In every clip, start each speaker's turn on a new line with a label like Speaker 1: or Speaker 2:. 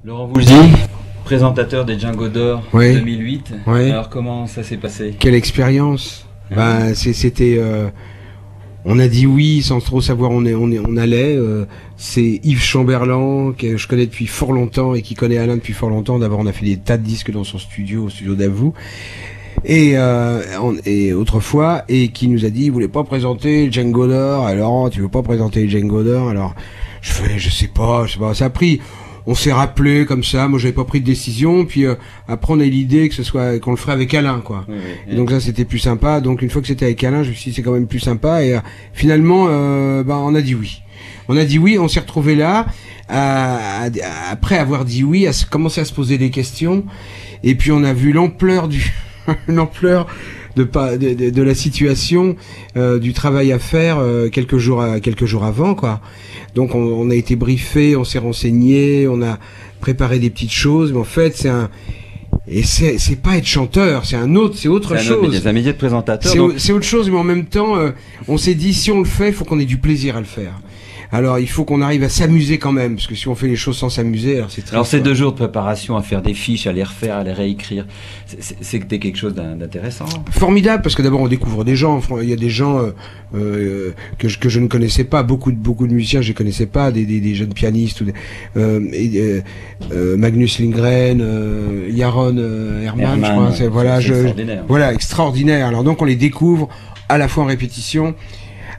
Speaker 1: Laurent Voulzy, présentateur des Django d'Or 2008.
Speaker 2: Oui.
Speaker 1: Alors comment ça s'est passé?
Speaker 2: Quelle expérience. C'était... on a dit oui sans trop savoir où on allait. C'est Yves Chamberlain, que je connais depuis fort longtemps et qui connaît Alain depuis fort longtemps. D'abord, on a fait des tas de disques dans son studio, au studio d'Avou. Et autrefois, et qui nous a dit, il voulait pas présenter le Django d'Or. Alors, tu veux pas présenter le Django d'Or? Alors, je sais pas. Ça a pris... On s'est rappelé comme ça, moi j'avais pas pris de décision, puis après on a eu l'idée qu'on le ferait avec Alain, quoi.
Speaker 1: Oui.
Speaker 2: Et donc ça c'était plus sympa, donc une fois que c'était avec Alain, je me suis dit c'est quand même plus sympa, et finalement on a dit oui. On a dit oui, on s'est retrouvé là, après avoir dit oui, à commencer à se poser des questions, et puis on a vu l'ampleur l'ampleur de la situation, du travail à faire quelques jours avant, quoi. Donc on a été briefé, on s'est renseigné, on a préparé des petites choses, mais en fait c'est pas être chanteur, c'est autre chose.
Speaker 1: C'est un métier de présentateur.
Speaker 2: C'est autre chose, mais en même temps on s'est dit si on le fait, il faut qu'on ait du plaisir à le faire. Alors il faut qu'on arrive à s'amuser quand même, parce que si on fait les choses sans s'amuser, alors c'est très...
Speaker 1: Alors ces 2 jours de préparation à faire des fiches, à les refaire, à les réécrire, c'était quelque chose d'intéressant.
Speaker 2: Formidable, parce que d'abord on découvre des gens. Il y a des gens que je ne connaissais pas, beaucoup de musiciens je ne connaissais pas, des jeunes pianistes, Magnus Lindgren, Yaron Herman, je crois. Voilà, extraordinaire. Alors donc on les découvre à la fois en répétition,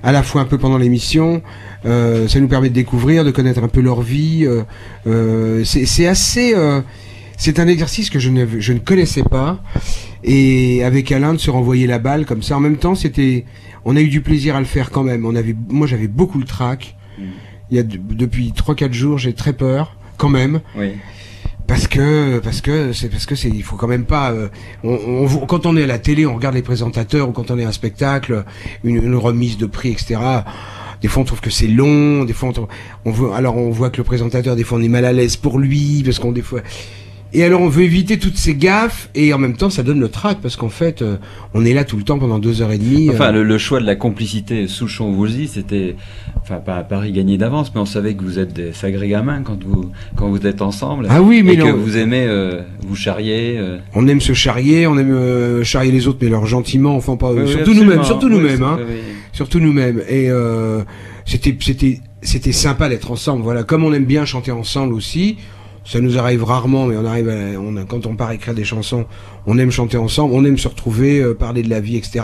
Speaker 2: à la fois un peu pendant l'émission. Ça nous permet de découvrir, de connaître un peu leur vie. C'est assez... c'est un exercice que je ne connaissais pas. Et avec Alain, de se renvoyer la balle comme ça. En même temps, on a eu du plaisir à le faire quand même. Moi, j'avais beaucoup le trac. Depuis 3-4 jours, j'ai très peur, quand même.
Speaker 1: Oui.
Speaker 2: Parce que il faut quand même pas quand on est à la télé, on regarde les présentateurs, ou quand on est à un spectacle, une remise de prix, etc. Des fois on trouve que c'est long, des fois on voit que le présentateur, des fois on est mal à l'aise pour lui, parce qu'on des fois... Et alors on veut éviter toutes ces gaffes, et en même temps ça donne le trac, parce qu'en fait on est là tout le temps pendant 2h30.
Speaker 1: Enfin le choix de la complicité Souchon-Voulzy, c'était pas un pari gagné d'avance, mais on savait que vous êtes des sacrés gamins quand vous êtes ensemble.
Speaker 2: Ah oui, mais
Speaker 1: que vous aimez vous charrier.
Speaker 2: On aime se charrier, on aime charrier les autres, mais alors gentiment, enfin pas surtout nous-mêmes. Et c'était sympa d'être ensemble. Voilà, comme on aime bien chanter ensemble aussi. Ça nous arrive rarement, mais quand on part écrire des chansons, on aime chanter ensemble, on aime se retrouver, parler de la vie, etc.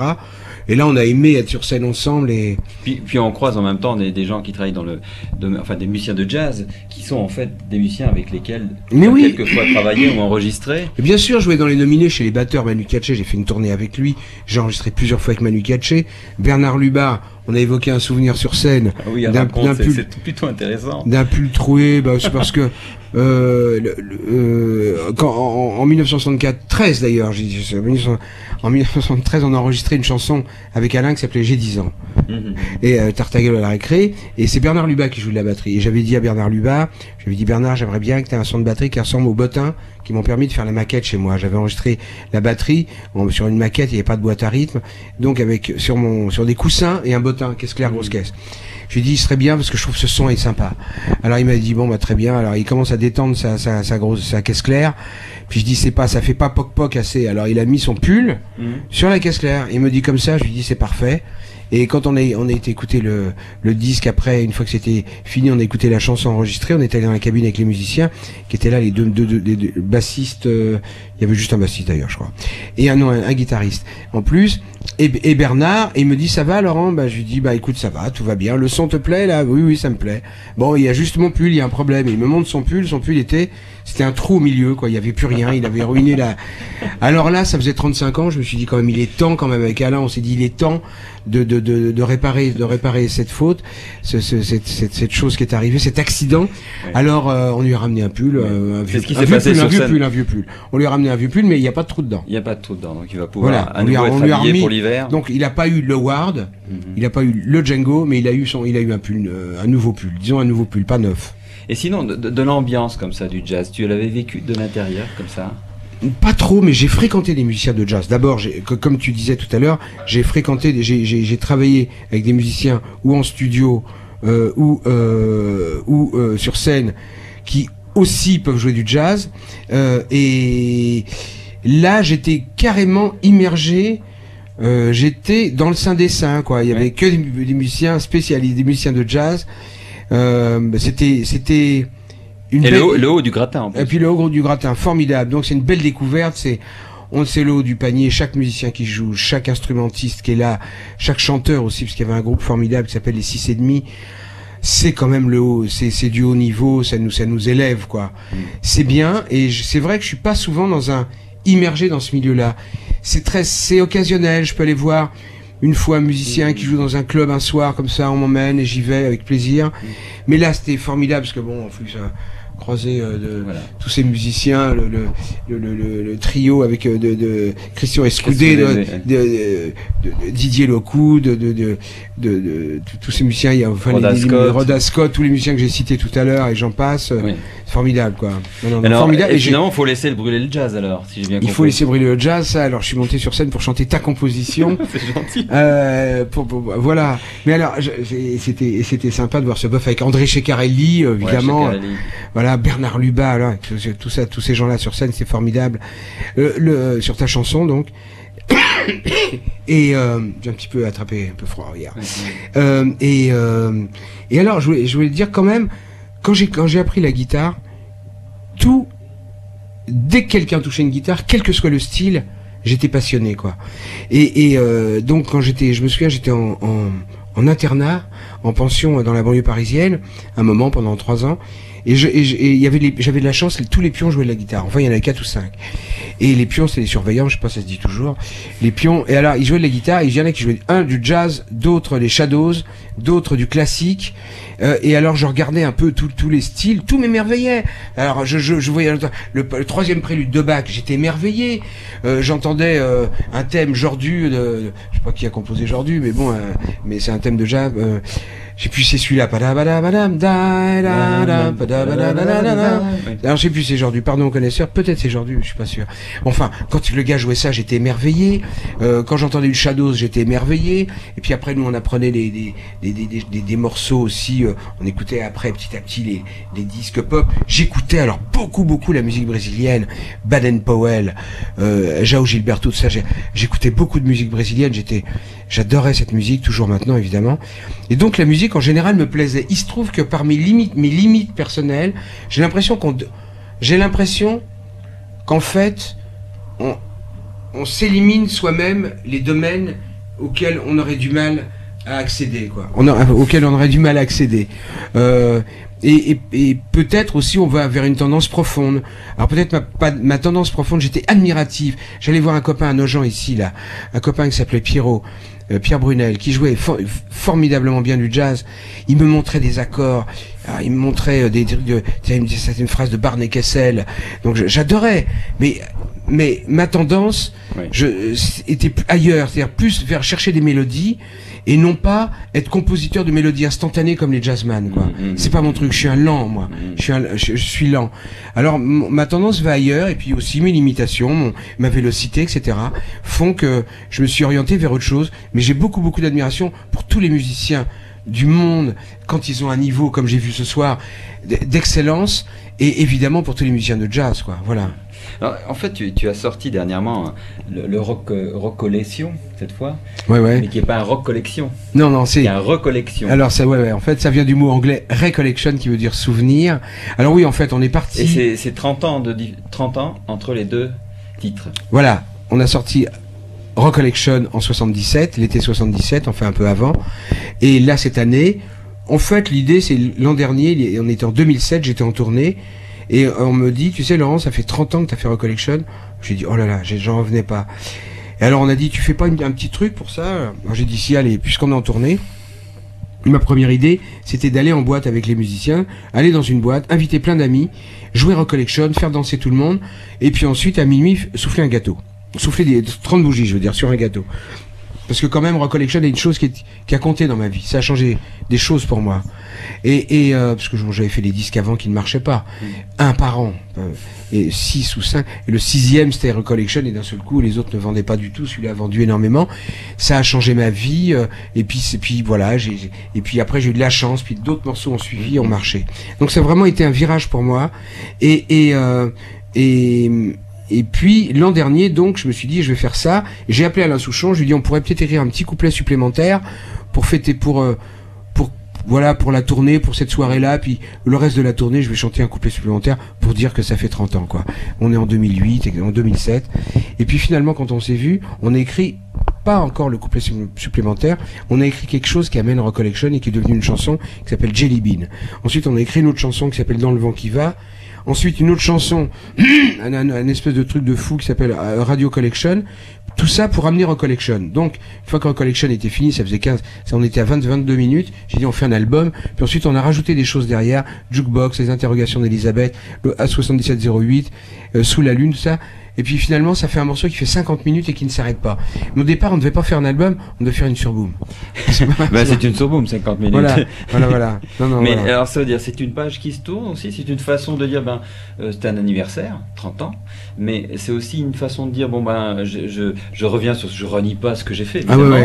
Speaker 2: Et là, on a aimé être sur scène ensemble. Et
Speaker 1: puis on croise en même temps des gens qui travaillent des musiciens de jazz, qui sont en fait des musiciens avec lesquels quelquefois travaillé ou enregistré.
Speaker 2: Et bien sûr, jouer dans les nominés chez les batteurs. Manu Katché, j'ai fait une tournée avec lui. J'ai enregistré plusieurs fois avec Manu Katché. Bernard Lubat, on a évoqué un souvenir sur scène.
Speaker 1: Ah oui, c'est plutôt intéressant.
Speaker 2: D'un pull troué, c'est parce que en 1973 d'ailleurs, en 1973 on a enregistré une chanson avec Alain qui s'appelait J'ai 10 ans. Et Tartaguel à la récré, et c'est Bernard Lubat qui joue de la batterie. Et j'avais dit à Bernard Lubat, Bernard, j'aimerais bien que tu aies un son de batterie qui ressemble aux bottins qui m'ont permis de faire la maquette chez moi. J'avais enregistré la batterie sur une maquette, il n'y avait pas de boîte à rythme, donc sur des coussins et un bottin, caisse claire, grosse caisse. Je lui ai dit, ce serait bien parce que je trouve ce son est sympa. Alors il m'a dit, très bien. Alors il commence à détendre sa caisse claire. Puis je dis, ça fait pas poc assez. Alors il a mis son pull sur la caisse claire. Il me dit comme ça, je lui dis, c'est parfait. Et quand on a été écouter le disque après, une fois que c'était fini, on a écouté la chanson enregistrée, on est allé dans la cabine avec les musiciens, qui étaient là, les deux bassistes, il y avait juste un bassiste d'ailleurs, je crois. Et un guitariste. En plus, et Bernard, et il me dit, ça va, Laurent? Je lui dis, écoute, ça va, tout va bien. Le son te plaît, là? Oui, ça me plaît. Bon, il y a juste mon pull, il y a un problème. Et il me montre son pull c'était un trou au milieu, quoi. Il y avait plus rien, il avait ruiné Alors là, ça faisait 35 ans, je me suis dit quand même, il est temps quand même avec Alain, on s'est dit, il est temps de réparer cette faute, cette chose qui est arrivée, cet accident. Ouais. Alors, on lui a ramené un pull, un vieux pull. On lui a ramené un vieux pull, mais il n'y a pas de trou dedans.
Speaker 1: Il n'y a pas de trou dedans, donc il va pouvoir à nouveau être habillé pour l'hiver.
Speaker 2: Donc, il n'a pas eu le Ward, il n'a pas eu le Django, mais il a eu un pull, un nouveau pull, disons un nouveau pull, pas neuf.
Speaker 1: Et sinon, de l'ambiance comme ça du jazz, tu l'avais vécu de l'intérieur comme ça?
Speaker 2: Pas trop, mais j'ai fréquenté des musiciens de jazz. D'abord, comme tu disais tout à l'heure, j'ai travaillé avec des musiciens ou en studio ou sur scène qui aussi peuvent jouer du jazz. Et là, j'étais carrément immergé. J'étais dans le sein des saints, quoi. Il y avait que des musiciens spécialistes, des musiciens de jazz. C'était une
Speaker 1: et le haut du gratin, en plus.
Speaker 2: Et puis le haut du gratin, formidable. Donc c'est une belle découverte. On sait le haut du panier, chaque musicien qui joue, chaque instrumentiste qui est là, chaque chanteur aussi, parce qu'il y avait un groupe formidable qui s'appelle les 6 et demi. C'est quand même le haut, c'est du haut niveau, ça nous élève, quoi. C'est bien, et c'est vrai que je suis pas souvent immergé dans ce milieu-là. C'est occasionnel, je peux aller voir une fois un musicien qui joue dans un club un soir, comme ça, on m'emmène et j'y vais avec plaisir. Mais là, c'était formidable, parce que bon, en plus, croisé tous ces musiciens, le trio avec de Christian Escudé, de Didier Locou, de tous ces musiciens, il y a
Speaker 1: Roda
Speaker 2: Scott, tous les musiciens que j'ai cités tout à l'heure et j'en passe, c'est formidable, quoi.
Speaker 1: Alors,
Speaker 2: formidable.
Speaker 1: Et finalement, faut laisser brûler le jazz, alors, si j'ai bien compris.
Speaker 2: Il faut laisser brûler le jazz, ça. Alors, je suis monté sur scène pour chanter ta composition.
Speaker 1: C'est gentil.
Speaker 2: Voilà. Mais alors, c'était sympa de voir ce bœuf avec André Ceccarelli, évidemment. Voilà, Bernard Lubat, là, tout ça, tous ces gens-là sur scène, c'est formidable. Sur ta chanson, donc. Et j'ai un petit peu attrapé un peu froid hier. Et alors, je voulais dire quand même, quand j'ai appris la guitare, dès que quelqu'un touchait une guitare, quel que soit le style, j'étais passionné, quoi. Et donc quand je me souviens, j'étais en internat, en pension dans la banlieue parisienne, un moment pendant 3 ans. Et j'avais de la chance, tous les pions jouaient de la guitare. Enfin, il y en avait 4 ou 5. Et les pions, c'est les surveillants, je sais pas si ça se dit toujours. Les pions, et alors, ils jouaient de la guitare, et il y en a qui jouaient du jazz, d'autres des shadows, d'autres du classique. Et alors, je regardais un peu tous les styles, tout m'émerveillait. Alors, je voyais le 3e prélude de Bach, j'étais émerveillé. J'entendais un thème Jordu, je sais pas qui a composé Jordu, mais bon, mais c'est un thème de jazz. Je sais plus c'est celui-là. Alors je sais plus c'est Jordu, pardon aux connaisseurs, peut-être c'est Jordu, je suis pas sûr. Enfin, quand le gars jouait ça, j'étais émerveillé. Quand j'entendais du Shadows, j'étais émerveillé. Et puis après, nous on apprenait des morceaux aussi. On écoutait après petit à petit les disques pop. J'écoutais alors beaucoup la musique brésilienne, Baden Powell, João Gilberto, tout ça. J'écoutais beaucoup de musique brésilienne. J'adorais cette musique, toujours maintenant évidemment. Et donc la musique en général me plaisait. Il se trouve que par mes limites personnelles, j'ai l'impression qu'en fait on s'élimine soi-même les domaines auxquels on aurait du mal à accéder, quoi. Auxquels on aurait du mal à accéder. Et peut-être aussi on va vers une tendance profonde. Alors peut-être ma tendance profonde, j'étais admiratif. J'allais voir un copain à Nogent ici, là, un copain qui s'appelait Pierre Brunel, qui jouait formidablement bien du jazz. Il me montrait des accords, il me montrait des trucs c'était une phrase de Barney Kessel. Donc j'adorais, mais ma tendance était ailleurs, c'est-à-dire plus vers chercher des mélodies et non pas être compositeur de mélodies instantanées comme les jazzman, quoi. C'est pas mon truc, je suis un lent, moi. Je suis lent. Alors ma tendance va ailleurs, et puis aussi mes limitations, ma vélocité, etc. font que je me suis orienté vers autre chose. Mais j'ai beaucoup d'admiration pour tous les musiciens du monde quand ils ont un niveau, comme j'ai vu ce soir, d'excellence, et évidemment pour tous les musiciens de jazz, quoi. Voilà.
Speaker 1: Alors, en fait, tu as sorti dernièrement le rock collection cette fois,
Speaker 2: mais
Speaker 1: qui est pas un rock collection.
Speaker 2: Non, c'est
Speaker 1: un recollection.
Speaker 2: Alors ça, en fait, ça vient du mot anglais recollection qui veut dire souvenir. Alors oui, en fait, on est parti.
Speaker 1: Et c'est 30 ans entre les deux titres.
Speaker 2: Voilà, on a sorti Recollection en 77, l'été 77, enfin un peu avant. Et là, cette année, en fait, l'idée, c'est l'an dernier, on était en 2007, j'étais en tournée, et on me dit, tu sais, Laurent, ça fait 30 ans que tu as fait Recollection. J'ai dit, oh là là, j'en revenais pas. Et alors, on a dit, tu fais pas un petit truc pour ça? Alors, j'ai dit, si, allez, puisqu'on est en tournée. Ma première idée, c'était d'aller en boîte avec les musiciens, aller dans une boîte, inviter plein d'amis, jouer Recollection, faire danser tout le monde, et puis ensuite, à minuit, souffler un gâteau. Souffler des 30 bougies, je veux dire, sur un gâteau. parce que quand même Recollection est une chose qui a compté dans ma vie. Ça a changé des choses pour moi. Et parce que j'avais fait des disques avant qui ne marchaient pas, un par an, et 6 ou 5, et le 6e c'était Recollection, et d'un seul coup les autres ne vendaient pas du tout, celui-là a vendu énormément. Ça a changé ma vie, et puis voilà, et puis après j'ai eu de la chance, puis d'autres morceaux ont suivi, ont marché. Donc ça a vraiment été un virage pour moi, et puis l'an dernier, donc, je me suis dit, je vais faire ça. J'ai appelé Alain Souchon, je lui ai dit, on pourrait peut-être écrire un petit couplet supplémentaire pour fêter, pour la tournée, pour cette soirée-là. Puis le reste de la tournée, je vais chanter un couplet supplémentaire pour dire que ça fait 30 ans, quoi. On est en 2008, et en 2007. Et puis finalement, quand on s'est vu, on a écrit pas encore le couplet supplémentaire, on a écrit quelque chose qui amène Recollection et qui est devenu une chanson qui s'appelle Jelly Bean. Ensuite, on a écrit une autre chanson qui s'appelle Dans le vent qui va. Ensuite, une autre chanson, un espèce de truc de fou qui s'appelle Radio Collection. Tout ça pour amener Recollection. Donc, une fois que Recollection était fini, ça faisait 15, on était à 22 minutes. J'ai dit, on fait un album. Puis ensuite, on a rajouté des choses derrière. Jukebox, les interrogations d'Elisabeth, le A7708, Sous la Lune, tout ça. Et puis finalement, ça fait un morceau qui fait 50 minutes et qui ne s'arrête pas. Mais au départ, on ne devait pas faire un album, on devait faire une surboom.
Speaker 1: C'est une surboom, 50 minutes.
Speaker 2: Voilà. Non,
Speaker 1: mais
Speaker 2: voilà.
Speaker 1: alors ça veut dire, c'est une page qui se tourne aussi, c'est une façon de dire, c'est un anniversaire, 30 ans, mais c'est aussi une façon de dire, je reviens sur, je renie pas ce que j'ai fait, évidemment.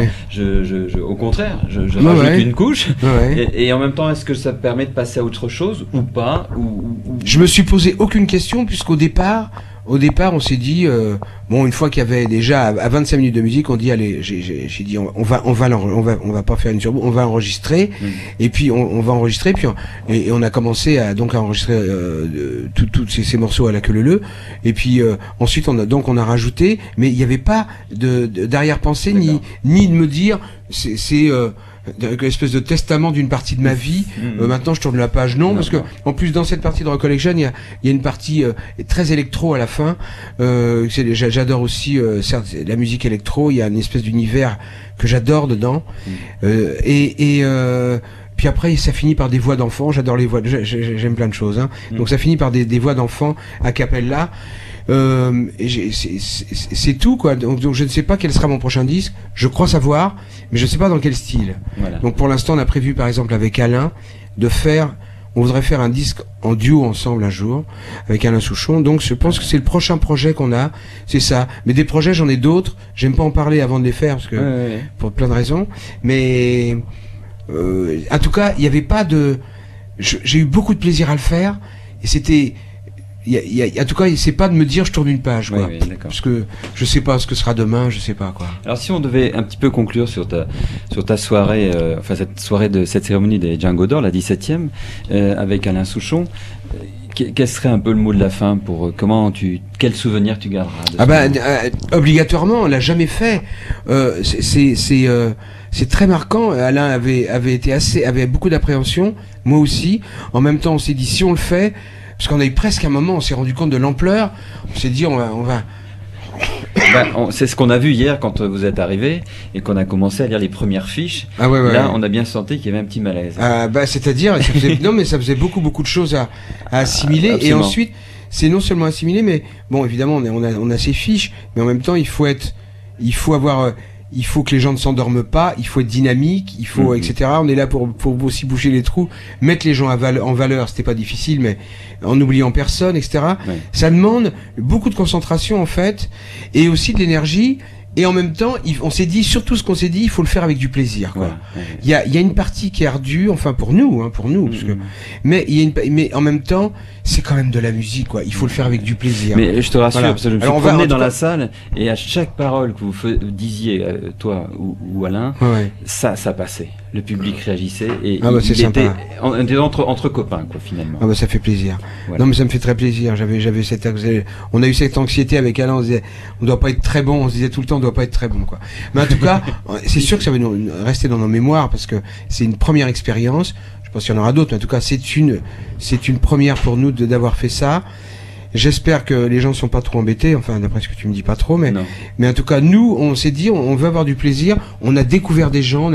Speaker 1: Au contraire, je rajoute une couche, et en même temps, est-ce que ça permet de passer à autre chose, ou pas, ou...
Speaker 2: Je me suis posé aucune question, puisqu'au départ, on s'est dit, une fois qu'il y avait déjà à 25 minutes de musique, on dit allez, j'ai dit on va pas faire une surboom, on va enregistrer, et puis on va enregistrer, puis on a commencé à enregistrer tous ces morceaux à la queue leu, et puis ensuite on a rajouté, mais il n'y avait pas d'arrière-pensée ni de me dire c'est une espèce de testament d'une partie de ma vie. Maintenant je tourne la page, parce que en plus dans cette partie de Recollection il y a une partie très électro à la fin. J'adore aussi certes la musique électro, il y a une espèce d'univers que j'adore dedans, puis après ça finit par des voix d'enfants. J'adore les voix, j'aime plein de choses, donc ça finit par des voix d'enfants a cappella. C'est tout, quoi. Donc je ne sais pas quel sera mon prochain disque. Je crois savoir, mais je ne sais pas dans quel style. Voilà. Donc pour l'instant, on a prévu, par exemple, avec Alain, on voudrait faire un disque en duo ensemble un jour, avec Alain Souchon. Donc je pense que c'est le prochain projet qu'on a, c'est ça. Mais des projets, j'en ai d'autres. J'aime pas en parler avant de les faire, parce que pour plein de raisons. Mais en tout cas, il n'y avait pas de... J'ai eu beaucoup de plaisir à le faire, et c'était... en tout cas, c'est pas de me dire je tourne une page, quoi. Parce que je sais pas ce que sera demain, je sais pas, quoi.
Speaker 1: Alors si on devait un petit peu conclure sur ta soirée, cette soirée de cette cérémonie des Django d'Or, la 17e, avec Alain Souchon, quel serait un peu le mot de la fin pour quel souvenir tu garderas de
Speaker 2: obligatoirement, on l'a jamais fait. C'est très marquant. Alain avait beaucoup d'appréhension, moi aussi. En même temps, on s'est dit si on le fait. Parce qu'on a eu presque un moment, on s'est rendu compte de l'ampleur, on s'est dit on va...
Speaker 1: c'est ce qu'on a vu hier quand vous êtes arrivé et qu'on a commencé à lire les premières fiches. Là, on a bien senti qu'il y avait un petit malaise.
Speaker 2: C'est-à-dire, ça faisait beaucoup de choses à assimiler. Et ensuite, c'est non seulement assimiler, mais bon, évidemment, on a ces fiches, mais en même temps, il faut que les gens ne s'endorment pas, il faut être dynamique, etc. On est là pour aussi boucher les trous, mettre les gens en valeur, c'était pas difficile, mais en n'oubliant personne, etc. Ça demande beaucoup de concentration, en fait, et aussi de l'énergie. Et en même temps, on s'est dit, surtout ce qu'on s'est dit, il faut le faire avec du plaisir, quoi. Il y a une partie qui est ardue, enfin pour nous, parce que, mais en même temps, c'est quand même de la musique, quoi. Il faut le faire avec du plaisir.
Speaker 1: Mais je te rassure, parce que je me suis promené dans la salle, et à chaque parole que vous disiez, toi ou Alain, ça passait. Le public réagissait, et
Speaker 2: on
Speaker 1: était entre copains, quoi, finalement.
Speaker 2: Ça fait plaisir. Voilà. Non, mais ça me fait très plaisir. On a eu cette anxiété avec Alain, on disait, on doit pas être très bon, on se disait tout le temps, on doit pas être très bon, quoi. Mais en tout cas, c'est sûr que ça va rester dans nos mémoires, parce que c'est une première expérience. Je pense qu'il y en aura d'autres, mais en tout cas, c'est une première pour nous d'avoir fait ça. J'espère que les gens sont pas trop embêtés, enfin d'après ce que tu me dis pas trop, mais en tout cas nous on s'est dit on veut avoir du plaisir, on a découvert des gens,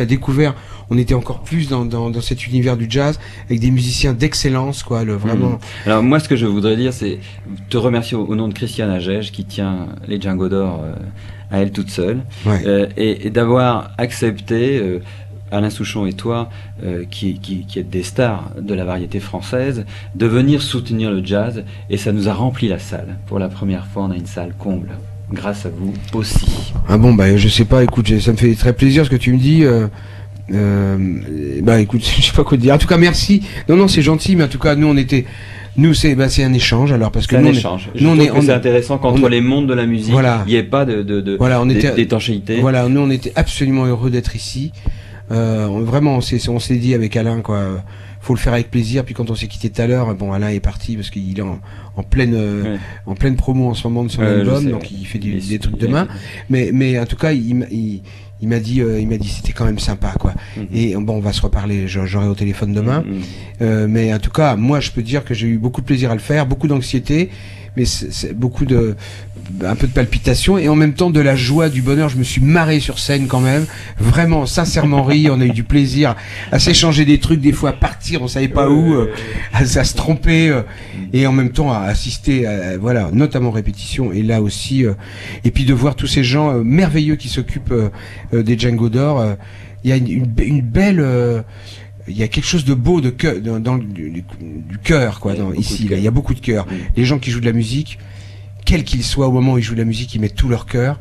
Speaker 2: on était encore plus dans cet univers du jazz avec des musiciens d'excellence, quoi, vraiment.
Speaker 1: Alors moi, ce que je voudrais dire, c'est te remercier au nom de Christiane Agege qui tient les Django d'Or à elle toute seule, et d'avoir accepté. Alain Souchon et toi, qui êtes des stars de la variété française, de venir soutenir le jazz, et ça nous a rempli la salle. Pour la première fois, on a une salle comble, grâce à vous aussi.
Speaker 2: Ah bon, bah je sais pas, écoute, ça me fait très plaisir ce que tu me dis. Bah écoute, je sais pas quoi te dire. En tout cas, merci. Non, c'est gentil, mais en tout cas, nous c'est un échange, alors, parce que
Speaker 1: c'est un échange. C'est intéressant qu'entre les mondes de la musique, il n'y ait pas d'étanchéité.
Speaker 2: Voilà, nous on était absolument heureux d'être ici. Vraiment, on s'est dit avec Alain, quoi, faut le faire avec plaisir. Puis quand on s'est quitté tout à l'heure, bon, Alain est parti parce qu'il est en pleine promo en ce moment de son album, donc il fait des trucs demain. Mais en tout cas, il m'a dit c'était quand même sympa, quoi. Et bon, on va se reparler, j'aurai au téléphone demain. Mais en tout cas, moi, je peux dire que j'ai eu beaucoup de plaisir à le faire, beaucoup d'anxiété, mais c'est beaucoup un peu de palpitation, et en même temps de la joie, du bonheur. Je me suis marré sur scène quand même, vraiment sincèrement ri. On a eu du plaisir à s'échanger des trucs, des fois à partir, on savait pas où, à se tromper, et en même temps à assister voilà, notamment répétition, et là aussi, et puis de voir tous ces gens merveilleux qui s'occupent des Django d'Or. Il y a une belle il y a quelque chose de beau de cœur, du cœur, quoi, ici. Là, il y a beaucoup de cœur. Les gens qui jouent de la musique, quel qu'il soit, au moment où ils jouent de la musique, ils mettent tout leur cœur.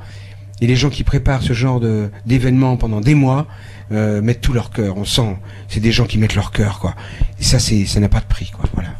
Speaker 2: Et les gens qui préparent ce genre d'événements pendant des mois mettent tout leur cœur. On sent, c'est des gens qui mettent leur cœur, quoi. Et ça n'a pas de prix, quoi. Voilà.